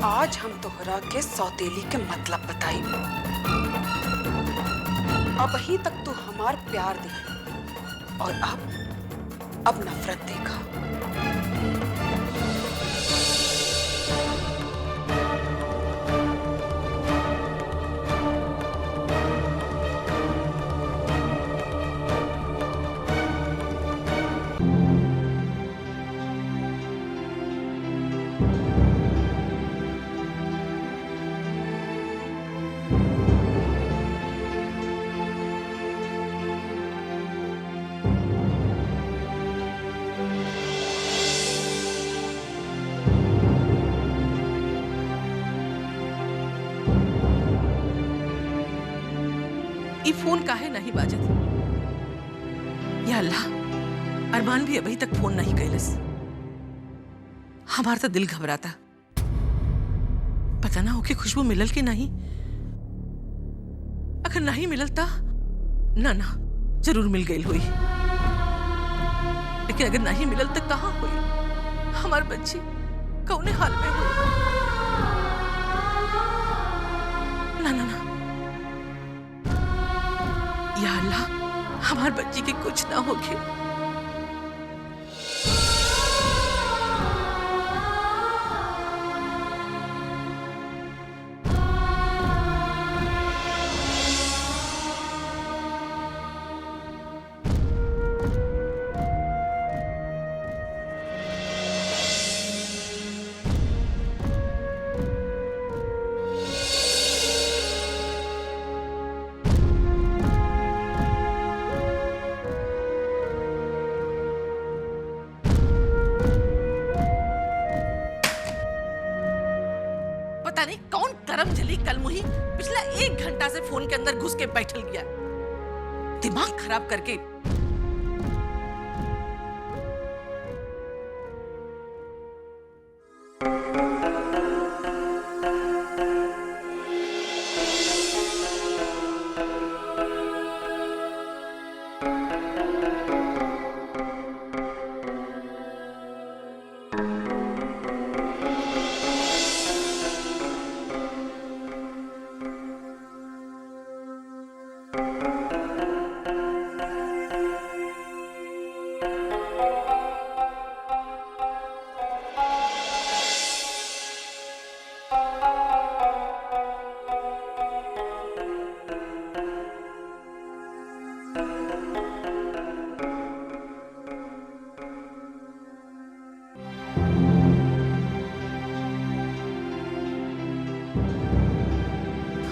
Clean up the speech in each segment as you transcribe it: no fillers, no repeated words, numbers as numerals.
आज हम तोहरा के सौतेली के मतलब बताई। अब ही तक तू हमार प्यार दे और अब नफरत देखा। ई फोन काहे नहीं बाजत? या अल्लाह, अरमान भी अभी तक फोन नहीं कैलस। हमारा तो दिल घबराता। पता ना होके खुशबू मिलल कि नहीं। अगर नहीं मिलल ता ना जरूर मिल गई हुई। लेकिन अगर नहीं मिलल तो कहाँ हुई? हमार बच्ची कौने हाल में हुई? ना या अल्लाह, हमार बच्ची के कुछ ना होगे। पता नहीं कौन करम जली कल मुही पिछला 1 घंटा से फोन के अंदर घुस के बैठल गया, दिमाग खराब करके।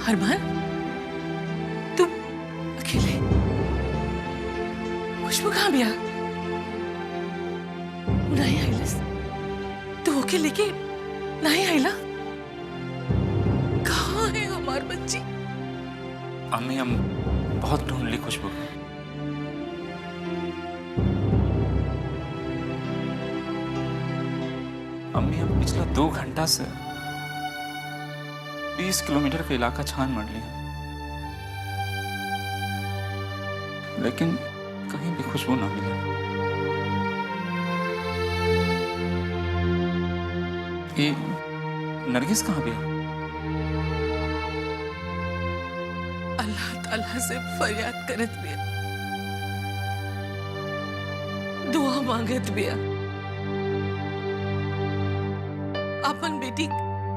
अरमान, तुम अकेले? खुशबू कहाँ गया? नहीं आईलस। तू होके लेके नहीं आईला? कहाँ है हमार बच्ची? अम्मी, हम बहुत ढूंढ ली खुशबू। अम्मी, हम पिछला 2 घंटा से 20 किलोमीटर का इलाका छान मार लिया, लेकिन कहीं भी खुशबू ना मिली। ये नरगिस कहाँ गया? अल्लाह ताला से फरियाद करत बिया, दुआ मांगत बिया, अपन बेटी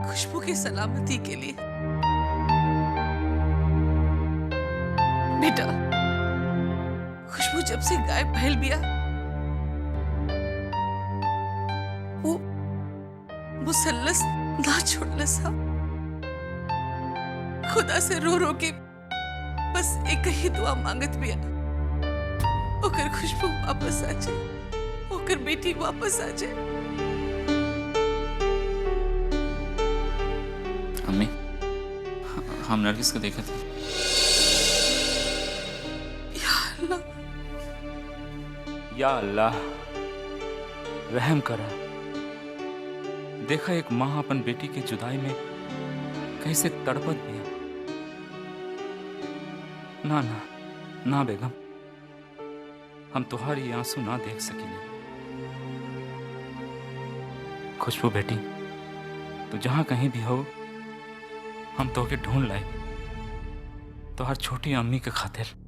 खुशबू की सलामती के लिए। बेटा, खुशबू जब से गायब भइल बिया, वो मुसल्लस ना छोड़लस हा। खुदा से रो रो के बस एक ही दुआ मांगत बिया, ओकर खुशबू वापस आ जाए, ओकर बेटी वापस आ जाए। अम्मी, हम नरगिस को देखा था। या अल्लाह, रहम करा। देखा एक माँ अपन बेटी की जुदाई में कैसे तड़पत दिया। ना बेगम, हम तुम्हारी आंसू ना देख सकेंगे। खुशबू बेटी, तो जहां कहीं भी हो हम तो के ढूंढ लाए, तो हर छोटी अम्मी के खातिर।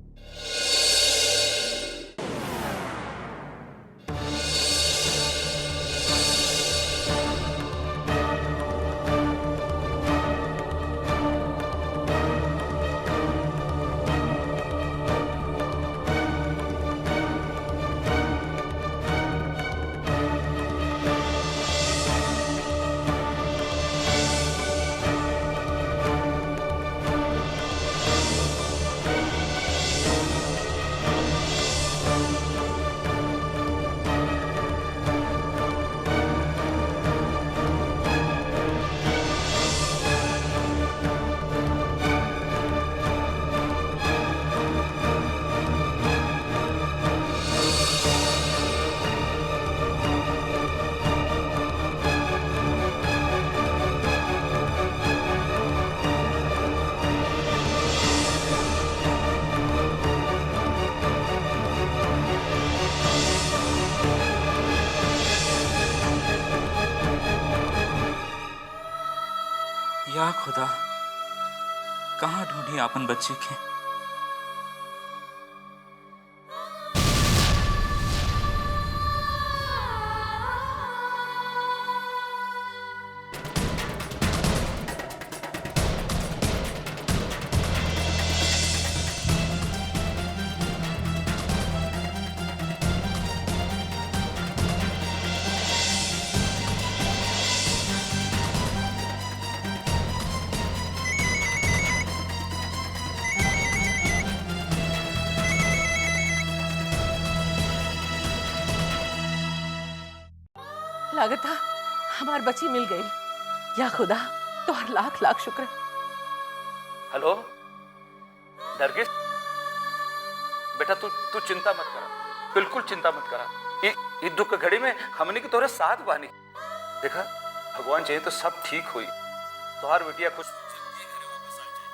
या खुदा, कहाँ ढूंढी आपन बच्चे के? लागता हमार बच्ची मिल गई। या खुदा, तोहर लाख लाख शुक्र। हेलो नरगिस, बेटा तू चिंता मत करा, बिल्कुल चिंता मत करा। ये दुख की घड़ी में हमने की तोरे साथ बानी। देखा, भगवान चाहिए तो सब ठीक हुई। तोहार बेटिया खुश वापस आ जाए।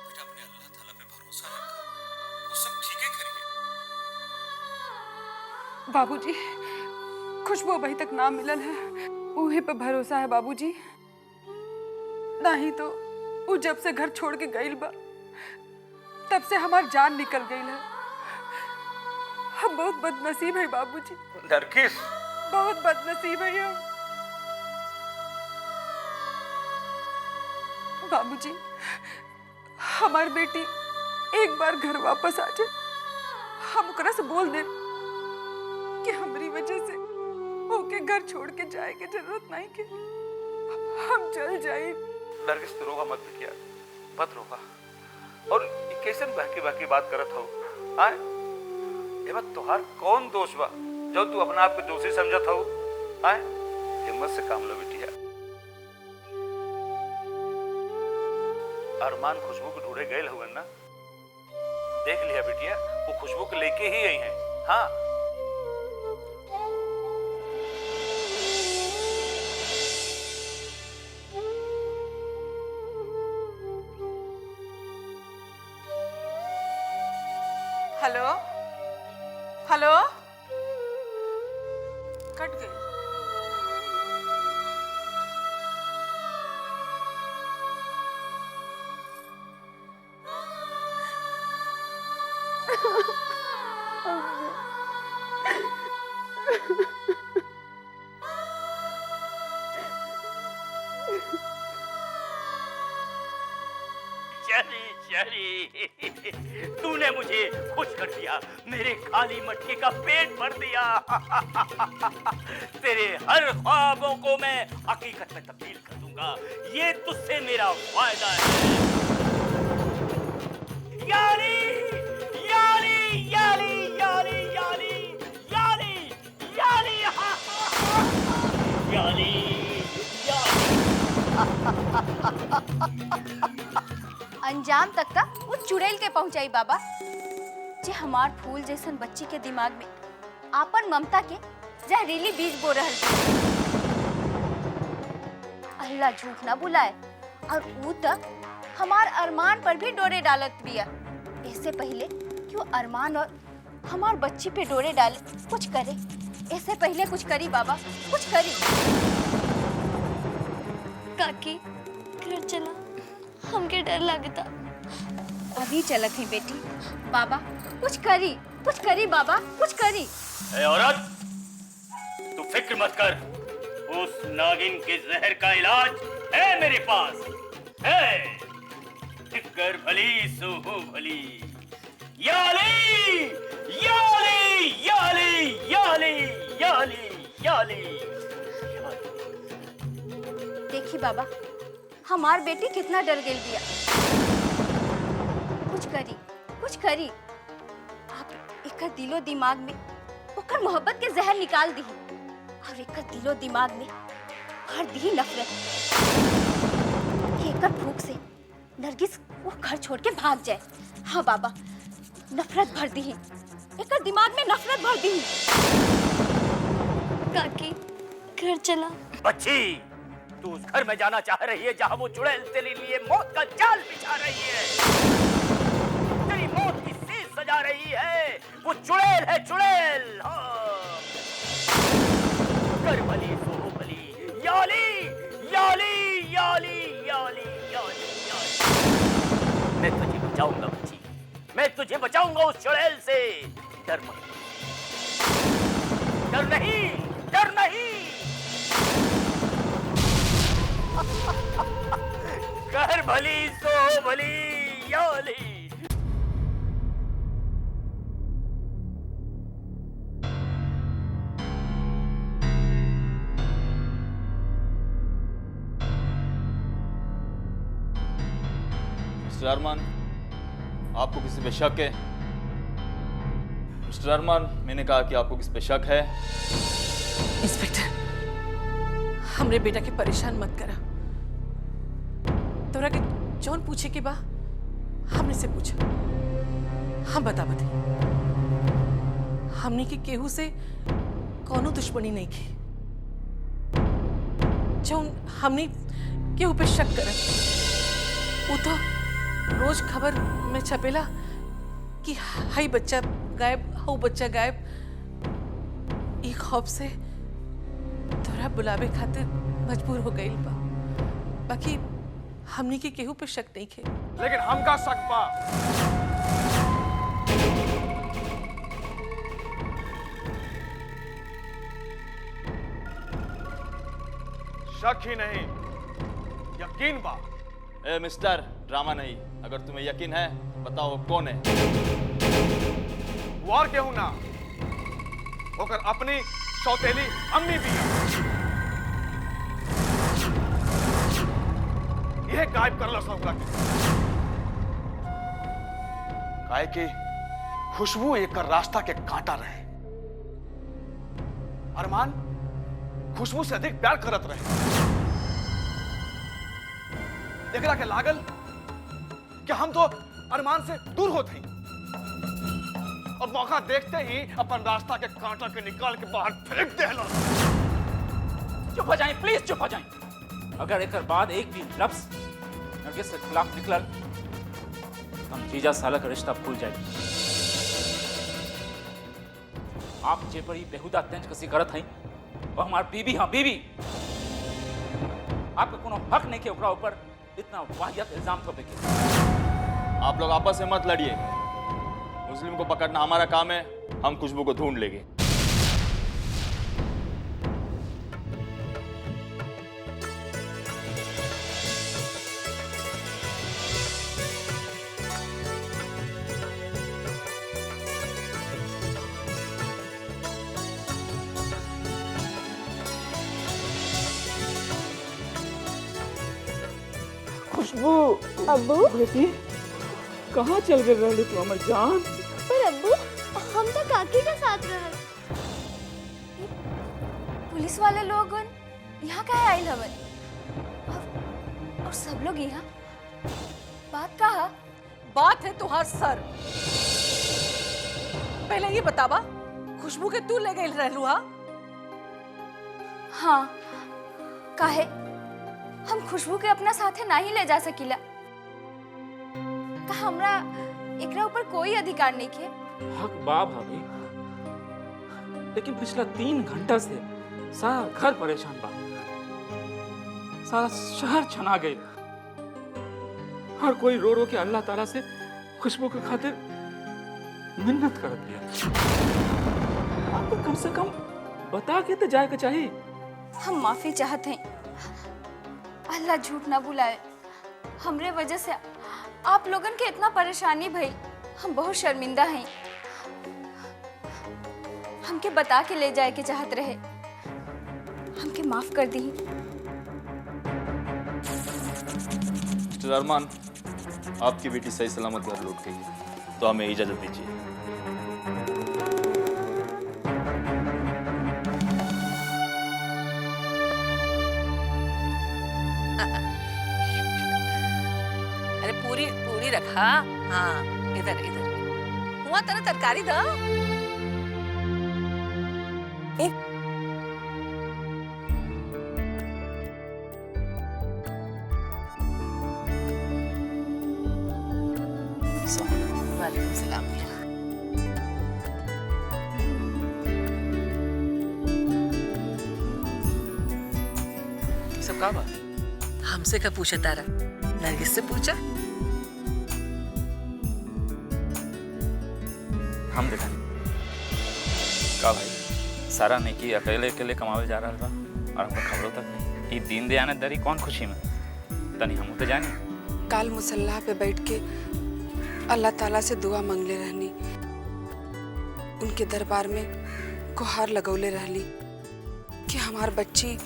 बेटा अपने अल्लाह ताला पे भरोसा रखा, वो सब ठीक है करेंगे। बाबूजी, खुशबू अभी तक ना मिलल है, उहे पे भरोसा है बाबूजी। नहीं तो वो जब से घर छोड़ के गईल बा तब से हमार जान निकल गई है। हम बहुत बदनसीब है बाबूजी, नरगिस, बहुत बदनसीब है हम। बाबूजी, हमार बेटी एक बार घर वापस आ जाए, हम ओकरा से बोल दे कि हमारी वजह से ओके घर छोड़ के जाए के जरूरत नहीं के हम चल जाए। नरगिस, तू रोवा मत बिटिया, मत रोवा। और कैसन बाकी बात करत हो? आए एमा तोहार कौन दोष बा जो तू अपना आप को दोषी समझत हो? आए हिम्मत से काम लो बिटिया। अरमान खुशबू को ढूंढे गए हुए ना, देख लिया बिटिया, वो खुशबू को लेके ही आई हैं। हाँ, हेलो हेलो, कट गई। चली तूने मुझे खुश कर दिया, मेरे खाली मटके का पेट भर दिया। तेरे हर ख्वाबों को मैं हकीकत में तब्दील कर दूंगा, ये तुझसे मेरा वायदा है। यारी यारी यारी यारी यारी यारी यारी यारी अंजाम तक का वो चुड़ैल के पहुंचाई बाबा, जे हमार फूल जैसन बच्ची के दिमाग में आपन ममता के जहरीली बीज बो रहल थी। अल्लाह झूठ ना बुलाए, और वो तक हमार अरमान पर भी डोरे डालत बिया। इससे पहले क्यों अरमान और हमार बच्ची पे डोरे डाले, कुछ करे। इससे पहले कुछ करी बाबा, कुछ करी। काकी घर चला, हमके डर लगता। अभी चलत है बेटी। बाबा कुछ करी बाबा, कुछ करी। ए औरत, तू फिक्र मत कर, उस नागिन के जहर का इलाज है मेरे पास है। फिक्र भली सो हो भली। याली याली याली याली याली याली। देखी बाबा, हमार बेटी कितना डर गई दिया। कुछ करी आप एक दिलो दिमाग में ओकर मोहब्बत के जहर निकाल दी और एक दिलो दिमाग में भर दी नफरत। एक भूख से नरगिस वो घर छोड़ के भाग जाए। हाँ बाबा, नफरत भर दी, एक दिमाग में नफरत भर दी। काकी घर चला। बच्ची, तू उस घर में जाना चाह रही है जहां वो चुड़ैल तेरे लिए मौत का जाल बिछा रही है, तेरी मौत की सेज सजा रही है। वो चुड़ैल है, चुड़ैल। हाँ। कर भली सो भली। याली याली याली याली याली याली। मैं तुझे बचाऊंगा बच्ची, मैं तुझे बचाऊंगा उस चुड़ैल से। डर मत, डर नहीं, डर नहीं। कर भली सो भली। याली। मिस्टर अरमान, आपको किसी पे शक है? मिस्टर अरमान, मैंने कहा कि आपको किसी पे शक है। इंस्पेक्टर, हमरे बेटा के परेशान मत करा। तोरा के जौन पूछे के बा हमने से पूछा, हम बता हमने के केहू से कोनो दुश्मनी नहीं की। जौन हमने केहू पे शक करे वो तो रोज खबर में छपेला कि हाई बच्चा गायब, हाउ बच्चा गायब। एक खौफ से तोरा बुलावे खातिर मजबूर हो गई बा। बाकी हमनी के केहू पे शक नहीं खे। लेकिन हमका शक बा। शक ही नहीं, यकीन बा। ए मिस्टर, ड्रामा नहीं। अगर तुम्हें यकीन है बताओ कौन है। वो और केहू ना, होकर अपनी सौतेली अम्मी भी है। यह गायब कर लो सबका। काहे कि खुशबू एक रास्ता के कांटा रहे। अरमान खुशबू से अधिक प्यार करत रहे। एकरा के लागल कि हम तो अरमान से दूर होते ही, और मौका देखते ही अपन रास्ता के कांटा के निकाल के बाहर फेंक देला। चुप हो जाएं, प्लीज चुप हो जाएं। अगर एक बाद एक भी लफ्ज नरगिस के खिलाफ निकलल हम जीजा साला का रिश्ता भूल जाएगी। आप जे पर बेहुदा तंज कसी करत हैं वो हमार बीबी। हाँ बीबी, आपका कोनो हक नहीं के ओकरा ऊपर इतना वाहियात इल्जाम थोपे के। आप लोग आपस में मत लड़िए। मुस्लिम को पकड़ना हमारा काम है, हम खुशबू को ढूंढ लेंगे। खुशबू, अब्बू बेटी कहाँ चल गए रहलू तू हमर जान? पर अब्बू हम तो काकी के साथ रहल। पुलिस वाले लोग यहाँ काहे आइल हवन? और सब लोग यहाँ बात कहा? बात है तुहार सर। पहले ये बतावा, खुशबू के तू ले गई रहलू? हाँ, काहे हम खुशबू के अपना साथे नहीं ले जा सकीला? का हमरा एकरा ऊपर कोई अधिकार नहीं के? हक बा भाभी, लेकिन पिछला 3 घंटा से सारा घर परेशान बा। सारा शहर छना गए। हर कोई रो रो के अल्लाह ताला से खुशबू के खातिर मिन्नत कर दिया। आपको कम से कम बता के तो जाए के चाहिए। हम माफी चाहते हैं, अल्लाह झूठ ना बुलाए। हमरे वजह से आप लोगन के इतना परेशानी भई, हम बहुत शर्मिंदा हैं। हमके बता के ले जाए के चाहत रहे, हमके माफ कर दी। मिस्टर अरमान, आपकी बेटी सही सलामत घर लौट गई है, तो हमें इजाजत दीजिए। अरे पूरी पूरी रखा। हाँ, इधर इधर हुआ तेरा तरकारी दा। वालेकुम सलाम। सब का बात? हमसे क्या पूछा तारा? नरगिस से पूछा। हम देखा का भाई सारा नेकी अकेले अकेले कमावे जा रहा बा और हमको खबरों तक नहीं। ये दीन दयानत दरी कौन खुशी में तनी हम तो जाने। काल मुसल्ला पे बैठ के अल्लाह ताला से दुआ मांगले रहनी, उनके दरबार में गुहार लगौले रहली कि हमार बच्ची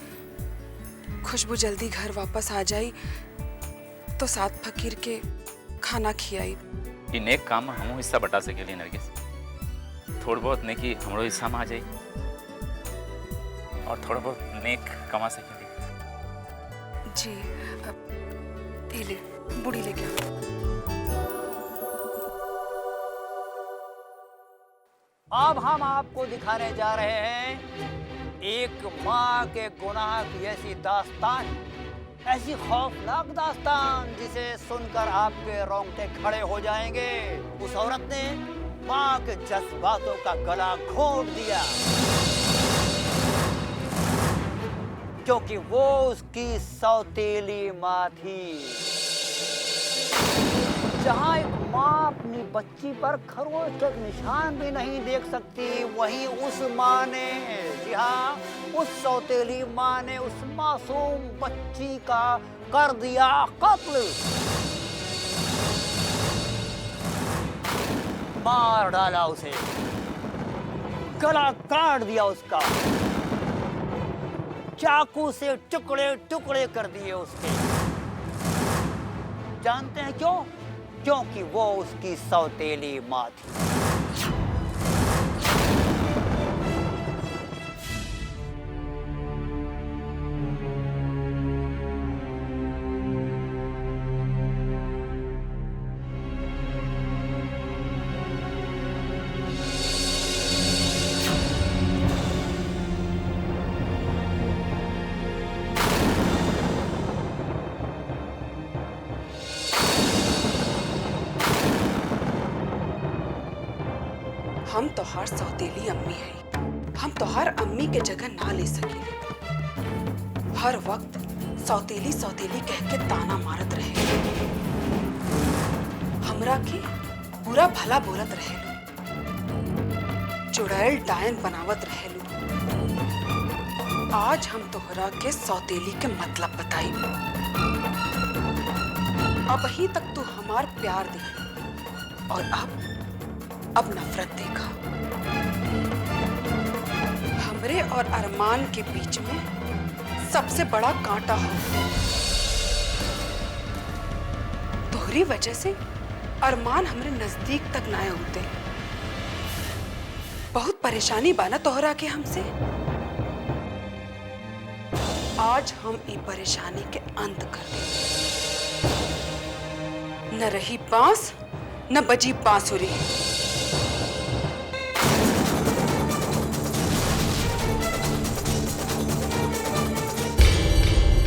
खुशबू जल्दी घर वापस आ जाई तो सात फकीर के खाना खियाई। ये नेक काम में हमो हिस्सा बटा सकेली नरगिस। थोड़ा बहुत नेकी हमरो हिस्सा में आ जाई और थोड़ा बहुत नेक कमा सकेली। जी ये ले, बूढ़ी लेके आओ। अब हम आपको दिखाने जा रहे हैं एक माँ के गुनाह की ऐसी दास्तान, ऐसी खौफनाक दास्तान जिसे सुनकर आपके रोंगटे खड़े हो जाएंगे। उस औरत ने माँ के जज्बातों का गला घोंट दिया क्योंकि वो उसकी सौतेली माँ थी। जहाँ एक माँ अपनी बच्ची पर खरोच का निशान भी नहीं देख सकती, वहीं उस माँ ने, जी हाँ, उस सौतेली माँ ने उस मासूम बच्ची का कर दिया कत्ल। मार डाला उसे, गला काट दिया उसका, चाकू से टुकड़े टुकड़े कर दिए उसके। जानते हैं क्यों? क्योंकि वो उसकी सौतेली माँ थी। हम तोहार सौतेली अम्मी है, हम तोहार अम्मी के जगह ना ले सके। हर वक्त सौतेली सौतेली कह के ताना मारत रहे, हमरा के बुरा भला बोलत रहे, चुड़ैल डायन बनावत रहे। आज हम तोहरा के सौतेली के मतलब बताई। अब ही तक तू हमार प्यार देखी और अब नफरत देखा। हमरे और अरमान के बीच में सबसे बड़ा कांटा हो। तोहरी वजह से अरमान हमरे नजदीक तक ना होते। बहुत परेशानी बाना तोहरा के हमसे। आज हम ई परेशानी के अंत कर दे। न रही बांस न बजी बांसुरी।